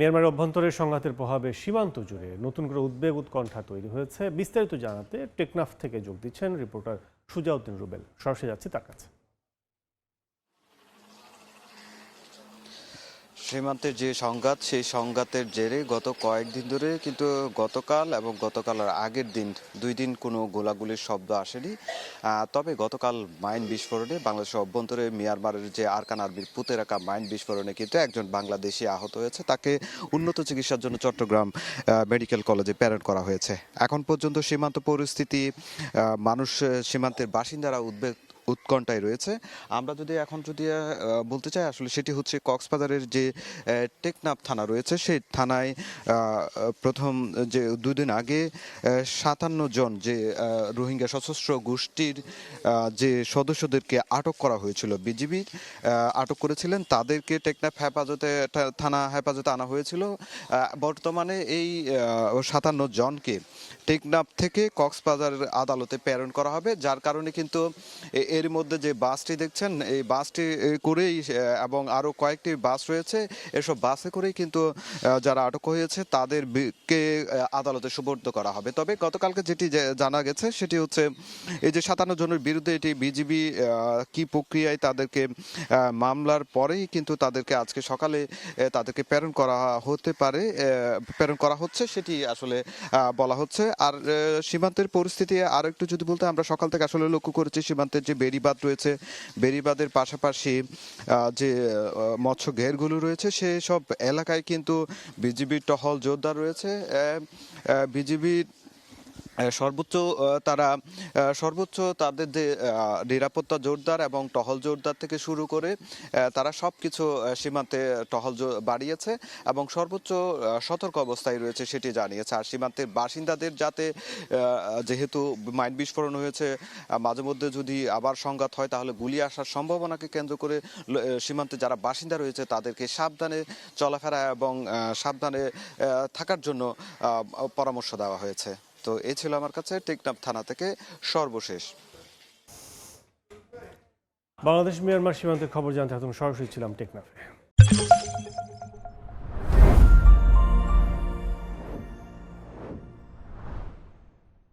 মিয়ানমারের অভ্যন্তরের সংঘাতের প্রভাবে সীমান্ত জুড়ে নতুন করে উদ্বেগ উৎকণ্ঠা তৈরি হয়েছে। বিস্তারিত জানাতে টেকনাফ থেকে যোগ দিচ্ছেন রিপোর্টার সুজাউদ্দিন রুবেল। সরাসরি যাচ্ছি তার কাছে। সীমান্তের যে সংঘাত, সেই সংঘাতের জেরে গত কয়েকদিন ধরে কিন্তু গতকাল এবং গতকালের আগের দিন 2 দিন কোনো গোলাগুলির শব্দ আসেনি। তবে গতকাল মাইন বিস্ফোরণে বাংলাদেশের অভ্যন্তরে মিয়ানমারের যে আরকান আর্মির পুঁতে রাখা মাইন বিস্ফোরণে কিন্তু একজন বাংলাদেশি আহত হয়েছে। তাকে উন্নত চিকিৎসার জন্য চট্টগ্রাম মেডিকেল কলেজে প্রেরণ করা হয়েছে। এখন পর্যন্ত সীমান্ত পরিস্থিতি, মানুষ, সীমান্তের বাসিন্দারা উৎকণ্ঠায় রয়েছে। আমরা যদি বলতে চাই, আসলে সেটি হচ্ছে কক্সবাজারের যে টেকনাফ থানা রয়েছে, সেই থানায় প্রথম যে 2 দিন আগে 57 জন যে রোহিঙ্গা সশস্ত্র গোষ্ঠীর যে সদস্যদেরকে আটক করা হয়েছিল, বিজিবি আটক করেছিলেন, তাদেরকে টেকনাফ থানা হেফাজতে আনা হয়েছিল। বর্তমানে এই 57 জনকে টেকনাফ থেকে কক্সবাজার আদালতে প্রেরণ করা হবে, যার কারণে কিন্তু এর মধ্যে যে বাসটি দেখছেন, এই বাসটি করেই এবং আরও কয়েকটি বাস রয়েছে, এসব বাসে করেই কিন্তু যারা আটক হয়েছে তাদেরকে আদালতে সুপর্দ করা হবে। তবে গতকালকে যেটি জানা গেছে সেটি হচ্ছে এই যে 57 জনের বিরুদ্ধে এটি বিজিবি কি প্রক্রিয়ায় তাদেরকে মামলার পরেই কিন্তু তাদেরকে আজকে সকালে তাদেরকে প্রেরণ করা হতে পারে, প্রেরণ করা হচ্ছে সেটি আসলে বলা হচ্ছে। আর সীমান্তের পরিস্থিতি আর একটু যদি বলতে, আমরা সকাল থেকে আসলে লক্ষ্য করেছি সীমান্তের যে বেড়িবাঁধ রয়েছে, বেড়িবাঁধের পাশাপাশি যে মৎস্য ঘেরগুলো রয়েছে, সেসব এলাকায় কিন্তু বিজিবির টহল জোরদার রয়েছে। বিজিবির সর্বোচ্চ তাদের যে নিরাপত্তা জোরদার এবং টহল জোরদার থেকে শুরু করে তারা সব কিছু সীমান্তে টহল বাড়িয়েছে এবং সর্বোচ্চ সতর্ক অবস্থায় রয়েছে সেটি জানিয়েছে। আর সীমান্তের বাসিন্দাদের যাতে, যেহেতু মাইন বিস্ফোরণ হয়েছে, মাঝে মধ্যে যদি আবার সংঘাত হয় তাহলে গুলি আসার সম্ভাবনাকে কেন্দ্র করে সীমান্তে যারা বাসিন্দা রয়েছে তাদেরকে সাবধানে চলাফেরা এবং সাবধানে থাকার জন্য পরামর্শ দেওয়া হয়েছে। তো এই ছিল আমার কাছে টেকনাফ থানা থেকে সর্বশেষ। বাংলাদেশ মিয়ানমার সীমান্তের খবর জানতে এখন সরাসরি ছিলাম টেকনাফে।